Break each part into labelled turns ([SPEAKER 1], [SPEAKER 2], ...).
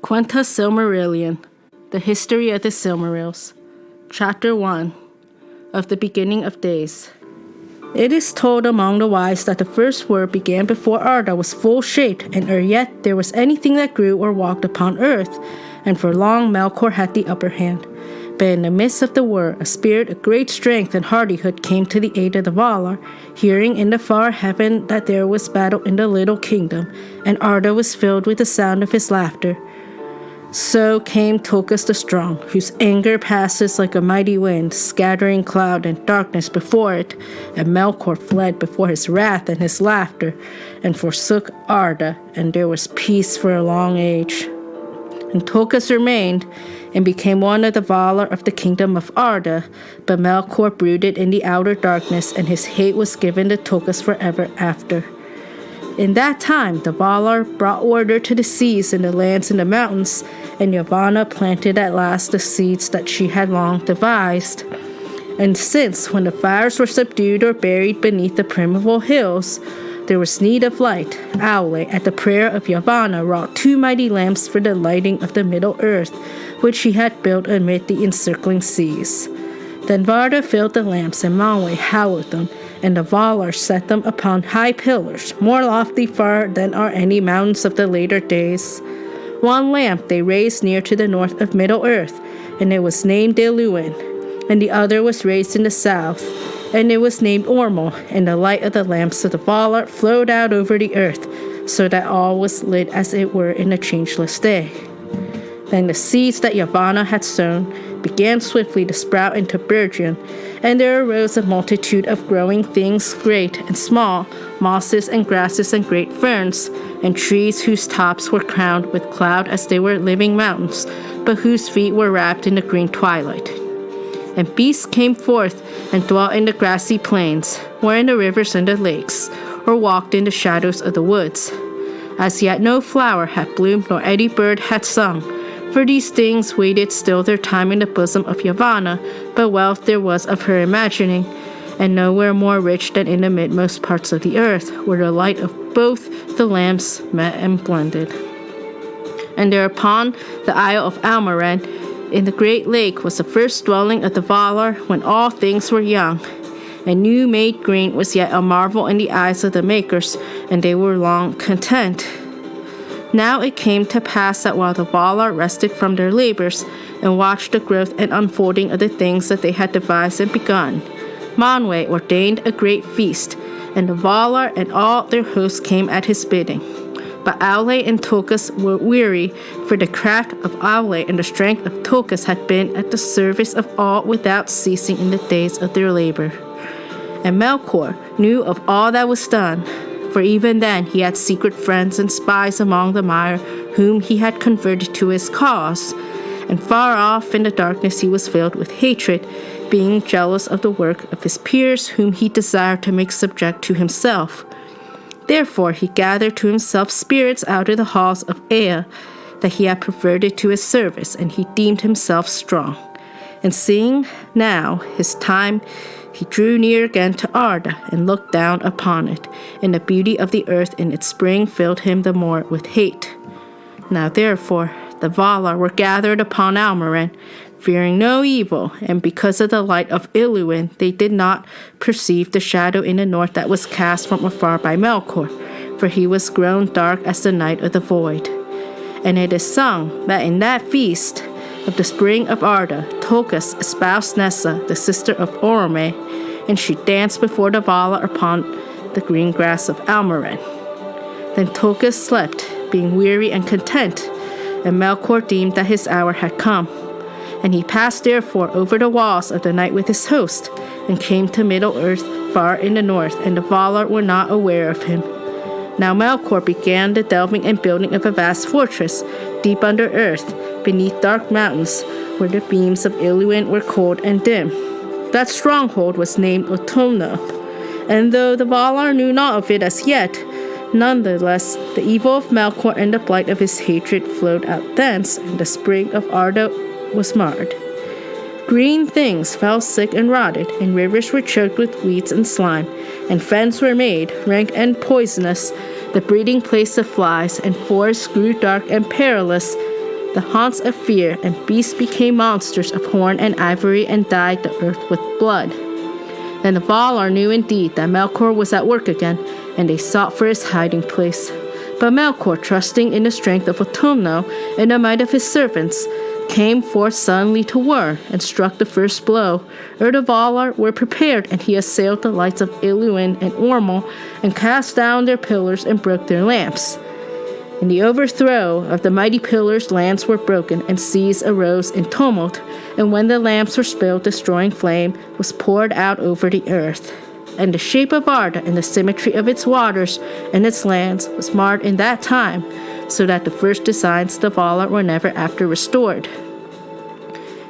[SPEAKER 1] Quenta Silmarillion, The History of the Silmarils, Chapter 1, of the Beginning of Days. It is told among the wise that the first word began before Arda was full-shaped, and ere yet there was anything that grew or walked upon earth, and for long Melkor had the upper hand. But in the midst of the war, a spirit of great strength and hardihood came to the aid of the Valar, hearing in the far heaven that there was battle in the little kingdom, and Arda was filled with the sound of his laughter. So came Tulkas the Strong, whose anger passes like a mighty wind, scattering cloud and darkness before it, and Melkor fled before his wrath and his laughter, and forsook Arda, and there was peace for a long age. And Tulkas remained, and became one of the Valar of the kingdom of Arda, but Melkor brooded in the outer darkness, and his hate was given to Tulkas forever after. In that time, the Valar brought order to the seas and the lands and the mountains, and Yavanna planted at last the seeds that she had long devised. And since, when the fires were subdued or buried beneath the primeval hills, there was need of light, Aule, at the prayer of Yavanna, wrought 2 mighty lamps for the lighting of the middle earth, which she had built amid the encircling seas. Then Varda filled the lamps, and Manwë hallowed them, and the Valar set them upon high pillars, more lofty far than are any mountains of the later days. One lamp they raised near to the north of Middle-earth, and it was named Iluin, and the other was raised in the south, and it was named Ormel, and the light of the lamps of the Valar flowed out over the earth, so that all was lit as it were in a changeless day. Then the seeds that Yavanna had sown began swiftly to sprout into burgeon, and there arose a multitude of growing things great and small, mosses and grasses and great ferns, and trees whose tops were crowned with cloud as they were living mountains, but whose feet were wrapped in the green twilight. And beasts came forth and dwelt in the grassy plains, or in the rivers and the lakes, or walked in the shadows of the woods. As yet no flower had bloomed nor any bird had sung, for these things waited still their time in the bosom of Yavanna, but wealth there was of her imagining, and nowhere more rich than in the midmost parts of the earth, where the light of both the lamps met and blended. And thereupon the Isle of Almaren in the great lake was the first dwelling of the Valar when all things were young, and new made green was yet a marvel in the eyes of the makers, and they were long content. Now it came to pass that while the Valar rested from their labors and watched the growth and unfolding of the things that they had devised and begun, Manwë ordained a great feast, and the Valar and all their hosts came at his bidding. But Aule and Tulkas were weary, for the craft of Aule and the strength of Tulkas had been at the service of all without ceasing in the days of their labor. And Melkor knew of all that was done, for even then he had secret friends and spies among the mire whom he had converted to his cause, and far off in the darkness he was filled with hatred, being jealous of the work of his peers whom he desired to make subject to himself. Therefore he gathered to himself spirits out of the halls of Ea that he had perverted to his service, and he deemed himself strong. And seeing now his time, he drew near again to Arda, and looked down upon it, and the beauty of the earth in its spring filled him the more with hate. Now therefore the Valar were gathered upon Almaren, fearing no evil, and because of the light of Iluin they did not perceive the shadow in the north that was cast from afar by Melkor, for he was grown dark as the night of the void. And it is sung that in that feast of the spring of Arda, Tulkas espoused Nessa, the sister of Orome, and she danced before the Valar upon the green grass of Almaren. Then Tulkas slept, being weary and content, and Melkor deemed that his hour had come. And he passed therefore over the walls of the night with his host, and came to Middle-earth far in the north, and the Valar were not aware of him. Now Melkor began the delving and building of a vast fortress, deep under earth, beneath dark mountains, where the beams of Iluin were cold and dim. That stronghold was named Utumno, and though the Valar knew not of it as yet, nonetheless the evil of Melkor and the blight of his hatred flowed out thence, and the spring of Arda was marred. Green things fell sick and rotted, and rivers were choked with weeds and slime, and fens were made, rank and poisonous, the breeding place of flies, and forests grew dark and perilous, the haunts of fear, and beasts became monsters of horn and ivory and dyed the earth with blood. Then the Valar knew indeed that Melkor was at work again, and they sought for his hiding place. But Melkor, trusting in the strength of Autumno and the might of his servants, came forth suddenly to war and struck the first blow. Ere the Valar were prepared, and he assailed the lights of Iluin and Ormel, and cast down their pillars and broke their lamps. In the overthrow of the mighty pillars, lands were broken, and seas arose in tumult, and when the lamps were spilled, destroying flame was poured out over the earth. And the shape of Arda and the symmetry of its waters and its lands was marred in that time, so that the first designs of the Valar were never after restored.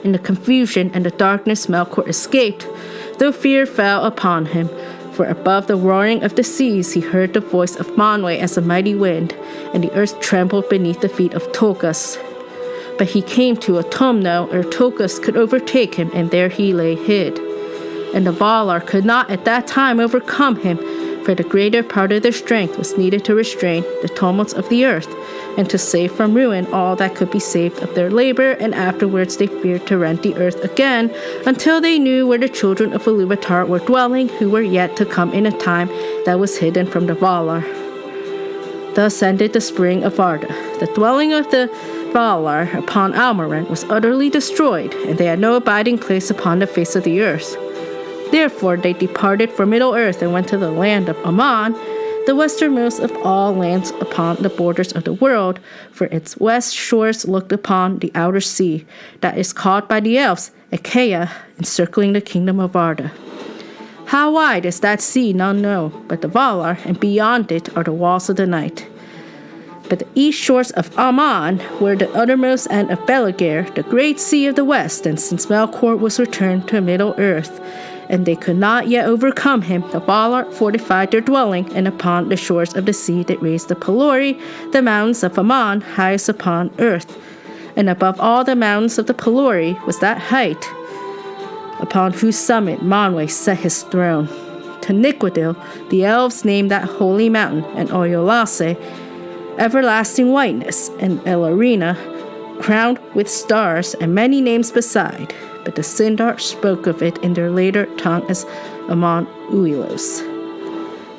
[SPEAKER 1] In the confusion and the darkness Melkor escaped, though fear fell upon him, for above the roaring of the seas he heard the voice of Manwe as a mighty wind, and the earth trembled beneath the feet of Tulkas. But he came to Autumno ere Tulkas could overtake him, and there he lay hid. And the Valar could not at that time overcome him, for the greater part of their strength was needed to restrain the tumults of the earth, and to save from ruin all that could be saved of their labor, and afterwards they feared to rend the earth again, until they knew where the children of Ilúvatar were dwelling, who were yet to come in a time that was hidden from the Valar. Thus ended the spring of Arda. The dwelling of the Valar upon Almaren was utterly destroyed, and they had no abiding place upon the face of the earth. Therefore they departed for Middle-earth and went to the land of Aman, the westernmost of all lands upon the borders of the world, for its west shores looked upon the outer sea, that is called by the elves Achaea, encircling the kingdom of Arda. How wide is that sea none know, but the Valar, and beyond it are the walls of the night. But the east shores of Aman were the uttermost end of Beligare, the great sea of the west, and since Melkor was returned to Middle-earth, and they could not yet overcome him, the Valar fortified their dwelling, and upon the shores of the sea they raised the Pelori, the mountains of Aman, highest upon earth. And above all the mountains of the Pelori was that height, upon whose summit Manwe set his throne. Taniquidil, the elves named that holy mountain, and Oyolase, everlasting whiteness, and Elarina, crowned with stars, and many names beside. But the Sindar spoke of it in their later tongue as Amon Uilos.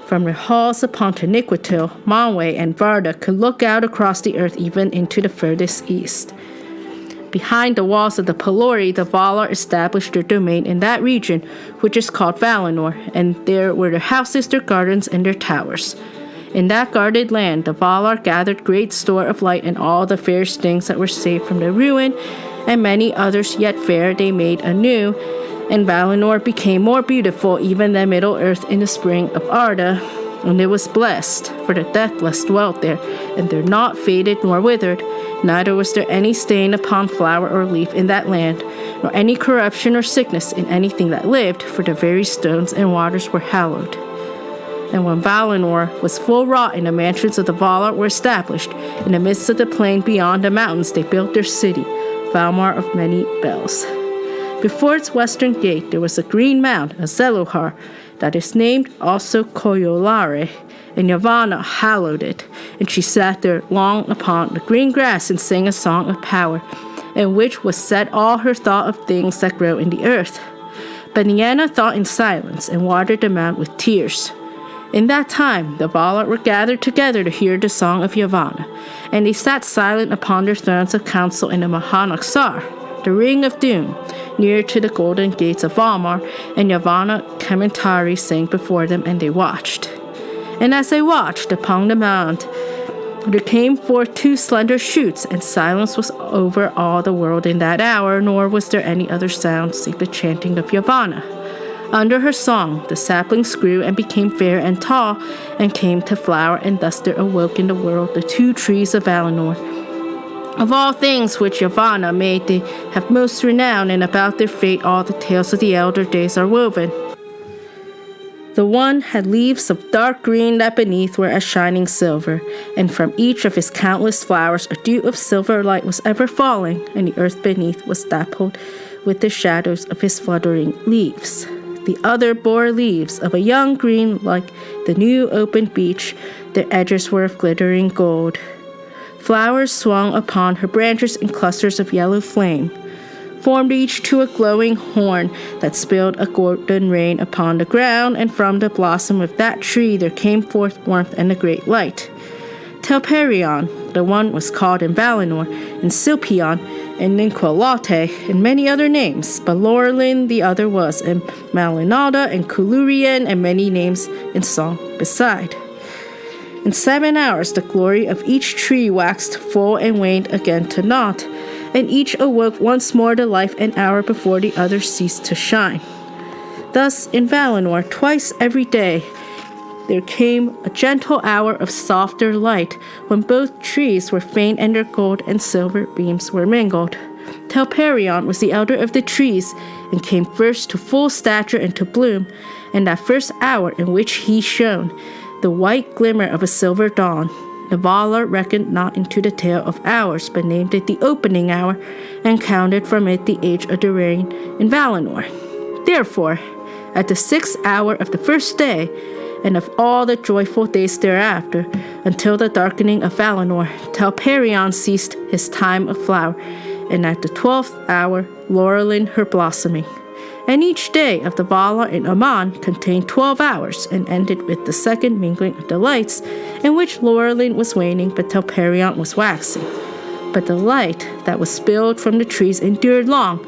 [SPEAKER 1] From their halls upon Taniquidil, Manwe and Varda could look out across the earth even into the furthest east. Behind the walls of the Pelori, the Valar established their domain in that region, which is called Valinor, and there were their houses, their gardens, and their towers. In that guarded land, the Valar gathered great store of light, and all the fairest things that were saved from the ruin, and many others yet fair they made anew, and Valinor became more beautiful even than Middle-earth in the spring of Arda, and it was blessed, for the deathless dwelt there, and they're not faded nor withered, neither was there any stain upon flower or leaf in that land, nor any corruption or sickness in anything that lived, for the very stones and waters were hallowed. And when Valinor was full wrought and the mansions of the Valar were established, in the midst of the plain beyond the mountains they built their city, Valmar of many bells. Before its western gate there was a green mound, a Zeluhar, that is named also Koyolare, and Yavanna hallowed it, and she sat there long upon the green grass and sang a song of power, in which was set all her thought of things that grow in the earth. But Nienna thought in silence, and watered the mound with tears. In that time the Valar were gathered together to hear the song of Yavanna, and they sat silent upon their thrones of council in the Mahanaxar, the ring of doom, near to the golden gates of Valmar, and Yavanna Kementari sang before them, and they watched. And as they watched, upon the mound there came forth two slender shoots, and silence was over all the world in that hour, nor was there any other sound save the chanting of Yavanna. Under her song, the saplings grew and became fair and tall, and came to flower, and thus there awoke in the world the two trees of Valinor. Of all things which Yavanna made, they have most renown, and about their fate all the tales of the elder days are woven. The one had leaves of dark green that beneath were as shining silver, and from each of his countless flowers a dew of silver light was ever falling, and the earth beneath was dappled with the shadows of his fluttering leaves. The other bore leaves of a young green like the new opened beech, their edges were of glittering gold. Flowers swung upon her branches in clusters of yellow flame, formed each to a glowing horn that spilled a golden rain upon the ground, and from the blossom of that tree there came forth warmth and a great light. Telperion, the one was called in Valinor, and Silpion, and Ninqualote, and many other names, but Laurelin the other was, and Malinalda, and Kulurien, and many names in song beside. In 7 hours the glory of each tree waxed full and waned again to naught, and each awoke once more to life an hour before the other ceased to shine. Thus in Valinor, twice every day, there came a gentle hour of softer light, when both trees were faint and their gold and silver beams were mingled. Telperion was the elder of the trees, and came first to full stature and to bloom, and that first hour in which he shone, the white glimmer of a silver dawn. The Valar reckoned not into the tale of hours, but named it the opening hour, and counted from it the age of the reign in Valinor. Therefore, at the 6th hour of the first day, and of all the joyful days thereafter, until the darkening of Valinor, Telperion ceased his time of flower, and at the 12th hour, Laurelin her blossoming. And each day of the Valar in Aman contained 12 hours, and ended with the second mingling of the lights, in which Laurelin was waning, but Telperion was waxing. But the light that was spilled from the trees endured long,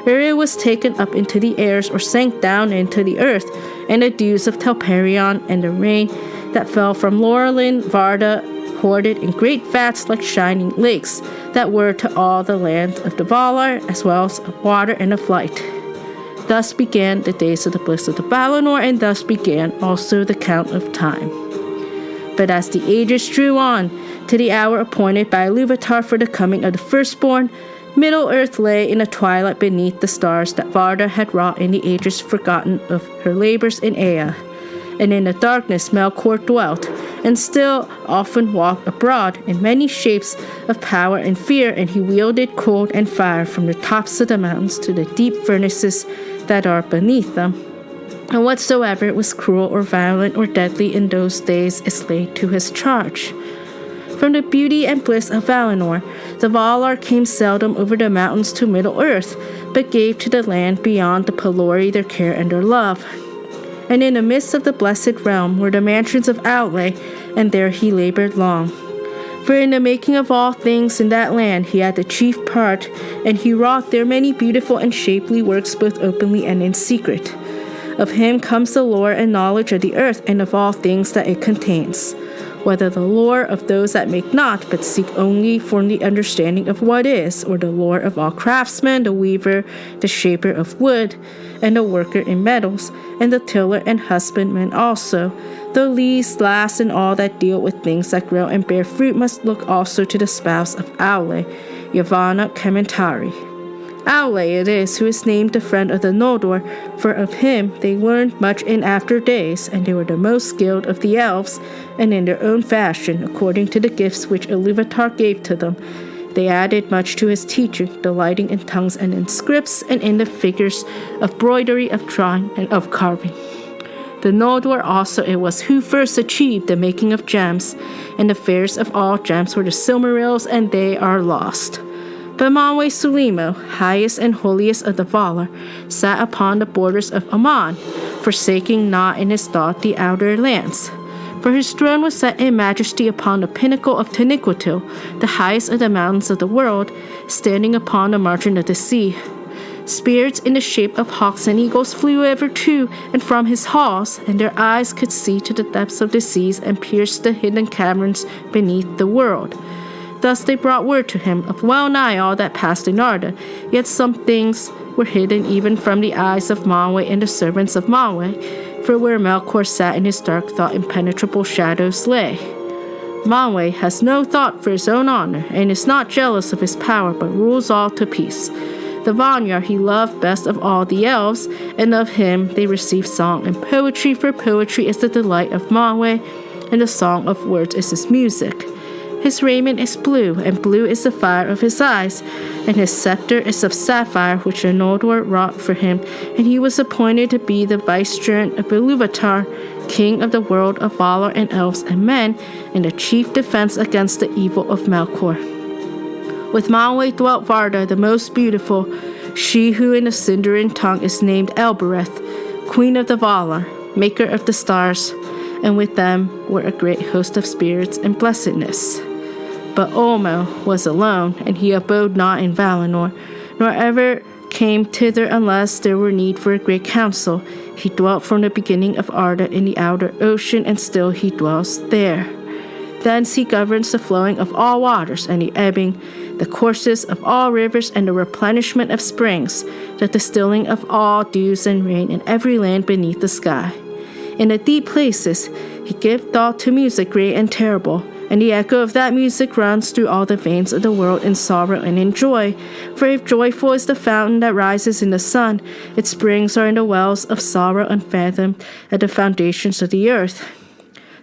[SPEAKER 1] ere it was taken up into the airs or sank down into the earth, and the dews of Telperion and the rain that fell from Laurelin Varda hoarded in great vats like shining lakes, that were to all the land of the Valar, as well as of water and of light. Thus began the days of the bliss of the Valinor, and thus began also the count of time. But as the ages drew on to the hour appointed by Ilúvatar for the coming of the firstborn, Middle-earth lay in a twilight beneath the stars that Varda had wrought in the ages forgotten of her labors in Ea. And in the darkness Melkor dwelt, and still often walked abroad in many shapes of power and fear, and he wielded cold and fire from the tops of the mountains to the deep furnaces that are beneath them. And whatsoever was cruel or violent or deadly in those days is laid to his charge. From the beauty and bliss of Valinor, the Valar came seldom over the mountains to Middle-earth, but gave to the land beyond the Pelori their care and their love. And in the midst of the blessed realm were the mansions of Outlay, and there he labored long. For in the making of all things in that land he had the chief part, and he wrought there many beautiful and shapely works both openly and in secret. Of him comes the lore and knowledge of the earth and of all things that it contains, whether the lore of those that make not, but seek only for the understanding of what is, or the lore of all craftsmen, the weaver, the shaper of wood, and the worker in metals, and the tiller and husbandman also, though these last and all that deal with things that grow and bear fruit must look also to the spouse of Aule, Yavanna Kementari. Aule it is who is named the friend of the Noldor, for of him they learned much in after days, and they were the most skilled of the elves, and in their own fashion, according to the gifts which Ilúvatar gave to them, they added much to his teaching, delighting in tongues and in scripts, and in the figures of broidery, of drawing, and of carving. The Noldor also it was who first achieved the making of gems, and the fairest of all gems were the Silmarils, and they are lost. But Manwe Sulimo, highest and holiest of the Valar, sat upon the borders of Aman, forsaking not in his thought the outer lands. For his throne was set in majesty upon the pinnacle of Taniquetil, the highest of the mountains of the world, standing upon the margin of the sea. Spirits in the shape of hawks and eagles flew ever to and from his halls, and their eyes could see to the depths of the seas and pierce the hidden caverns beneath the world. Thus they brought word to him of well nigh all that passed in Arda, yet some things were hidden even from the eyes of Manwe and the servants of Manwe, for where Melkor sat in his dark thought impenetrable shadows lay. Manwe has no thought for his own honor, and is not jealous of his power, but rules all to peace. The Vanyar he loved best of all the elves, and of him they received song and poetry, for poetry is the delight of Manwe, and the song of words is his music. His raiment is blue, and blue is the fire of his eyes, and his scepter is of sapphire, which an Noldor wrought for him, and he was appointed to be the vicegerent of Ilúvatar, king of the world of Valar and elves and men, and the chief defense against the evil of Melkor. With Manwë dwelt Varda, the most beautiful, she who in the Sindarin tongue is named Elbereth, queen of the Valar, maker of the stars, and with them were a great host of spirits and blessedness. But Olmo was alone, and he abode not in Valinor, nor ever came thither unless there were need for a great council. He dwelt from the beginning of Arda in the outer ocean, and still he dwells there. Thence he governs the flowing of all waters, and the ebbing, the courses of all rivers, and the replenishment of springs, the distilling of all dews and rain in every land beneath the sky. In the deep places he gave thought to music great and terrible, and the echo of that music runs through all the veins of the world in sorrow and in joy. For if joyful is the fountain that rises in the sun, its springs are in the wells of sorrow unfathomed at the foundations of the earth.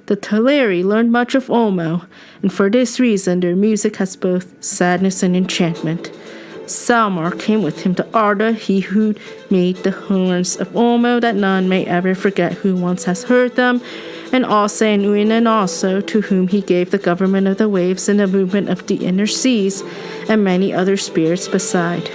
[SPEAKER 1] The Teleri learned much of Olmo, and for this reason their music has both sadness and enchantment. Salmar came with him to Arda, he who made the horns of Olmo, that none may ever forget who once has heard them, and Asa and Uinen also, to whom he gave the government of the waves and the movement of the inner seas, and many other spirits beside.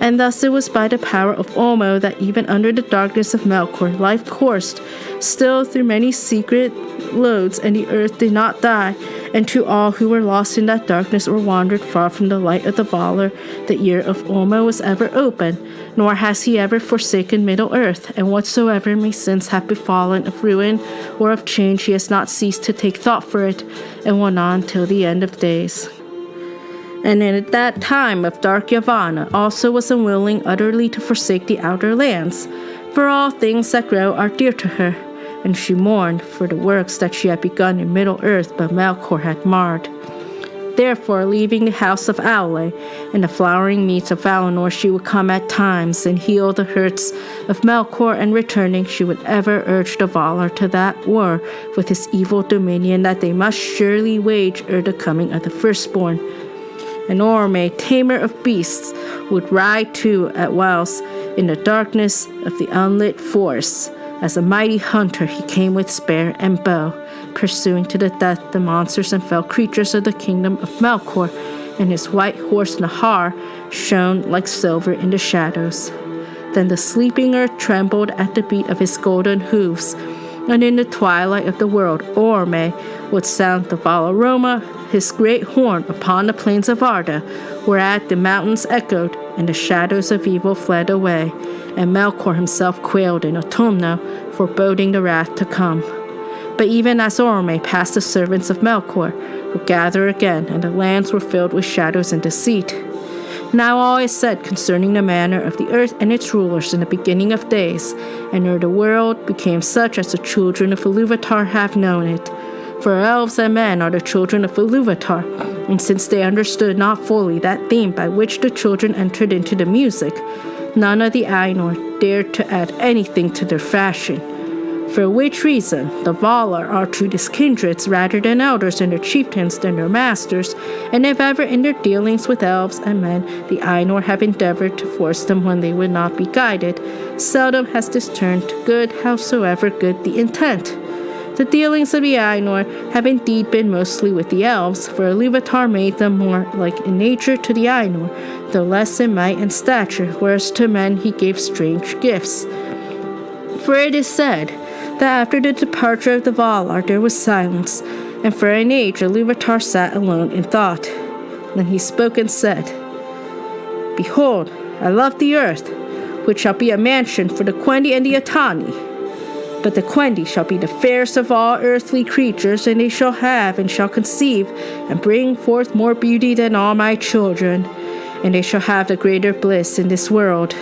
[SPEAKER 1] And thus it was by the power of Olmo that even under the darkness of Melkor life coursed, still through many secret loads, and the earth did not die, and to all who were lost in that darkness or wandered far from the light of the Valar, the ear of Olmo was ever open, nor has he ever forsaken Middle-earth, and whatsoever may since have befallen of ruin or of change, he has not ceased to take thought for it, and went on till the end of days. And in that time of dark Yavanna also was unwilling utterly to forsake the outer lands, for all things that grow are dear to her, and she mourned for the works that she had begun in Middle-earth, but Melkor had marred. Therefore, leaving the house of Aule and the flowering meads of Valinor, she would come at times and heal the hurts of Melkor, and returning, she would ever urge the Valar to that war with his evil dominion that they must surely wage ere the coming of the firstborn. And Orome, tamer of beasts, would ride too at whiles in the darkness of the unlit forests. As a mighty hunter, he came with spear and bow, pursuing to the death the monsters and fell creatures of the kingdom of Melkor, and his white horse Nahar shone like silver in the shadows. Then the sleeping earth trembled at the beat of his golden hooves, and in the twilight of the world Orome would sound the Valaroma, his great horn, upon the plains of Arda, whereat the mountains echoed, and the shadows of evil fled away, and Melkor himself quailed in autumno, foreboding the wrath to come. But even as Orome passed, the servants of Melkor would gather again, and the lands were filled with shadows and deceit. Now all is said concerning the manner of the earth and its rulers in the beginning of days, and ere the world became such as the children of Ilúvatar have known it. For elves and men are the children of Ilúvatar, and since they understood not fully that theme by which the children entered into the music, none of the Ainur dared to add anything to their fashion. For which reason the Valar are treated kindreds rather than elders, and their chieftains than their masters, and if ever in their dealings with elves and men the Ainur have endeavored to force them when they would not be guided, seldom has this turned to good, howsoever good the intent. The dealings of the Ainur have indeed been mostly with the elves, for Ilúvatar made them more like in nature to the Ainur, though less in might and stature, whereas to men he gave strange gifts. For it is said that after the departure of the Valar there was silence, and for an age Ilúvatar sat alone in thought. Then he spoke and said, Behold, I love the earth, which shall be a mansion for the Quendi and the Atani. But the Quendi shall be the fairest of all earthly creatures, and they shall have and shall conceive and bring forth more beauty than all my children, and they shall have the greater bliss in this world.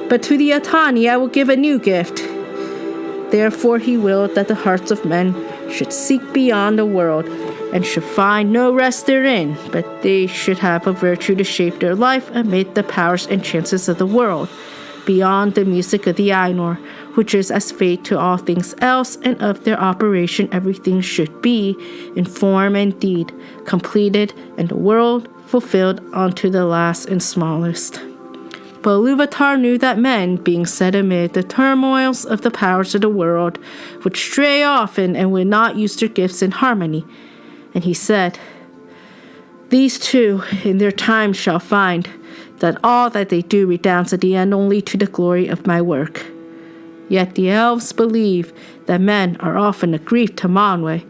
[SPEAKER 1] But to the Atani I will give a new gift. Therefore he willed that the hearts of men should seek beyond the world, and should find no rest therein, but they should have a virtue to shape their life amid the powers and chances of the world. beyond the music of the Ainur, which is as fate to all things else, and of their operation everything should be, in form and deed, completed, and the world fulfilled unto the last and smallest. But Ilúvatar knew that men, being set amid the turmoils of the powers of the world, would stray often and would not use their gifts in harmony. And he said, "These two in their time shall find that all that they do redounds at the end only to the glory of my work." Yet the elves believe that men are often a grief to Manwe,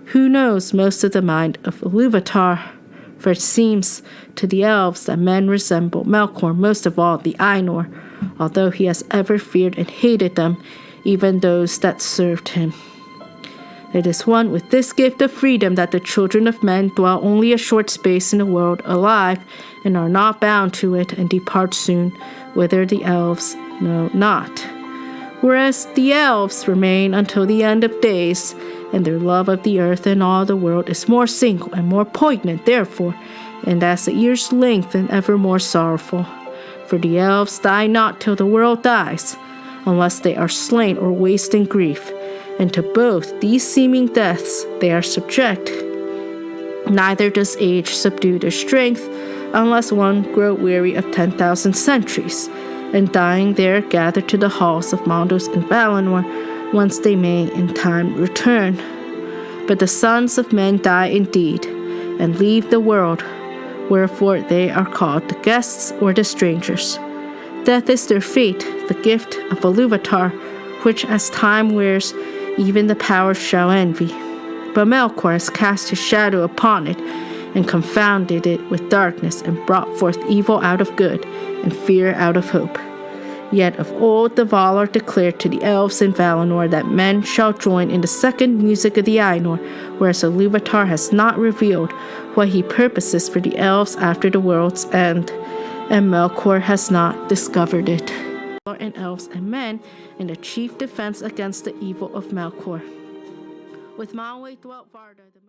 [SPEAKER 1] who knows most of the mind of Ilúvatar. For it seems to the elves that men resemble Melkor most of all the Ainur, although he has ever feared and hated them, even those that served him. It is one with this gift of freedom that the children of men dwell only a short space in the world alive, and are not bound to it, and depart soon, whither the elves know not. Whereas the elves remain until the end of days, and their love of the earth and all the world is more single and more poignant therefore, and as the years lengthen ever more sorrowful. For the elves die not till the world dies, unless they are slain or waste in grief, and to both these seeming deaths they are subject. Neither does age subdue their strength, unless one grow weary of 10,000 centuries, and dying there gather to the halls of Mandos and Valinor, whence they may in time return. But the sons of men die indeed, and leave the world, wherefore they are called the guests or the strangers. Death is their fate, the gift of Ilúvatar, which as time wears, even the powers shall envy. But Melkor has cast his shadow upon it, and confounded it with darkness, and brought forth evil out of good, and fear out of hope. Yet of old the Valar declared to the elves in Valinor that men shall join in the second music of the Ainur, whereas Ilúvatar has not revealed what he purposes for the elves after the world's end, and Melkor has not discovered it. And elves and men in the chief defense against the evil of Melkor. With Manwe dwelt Varda, the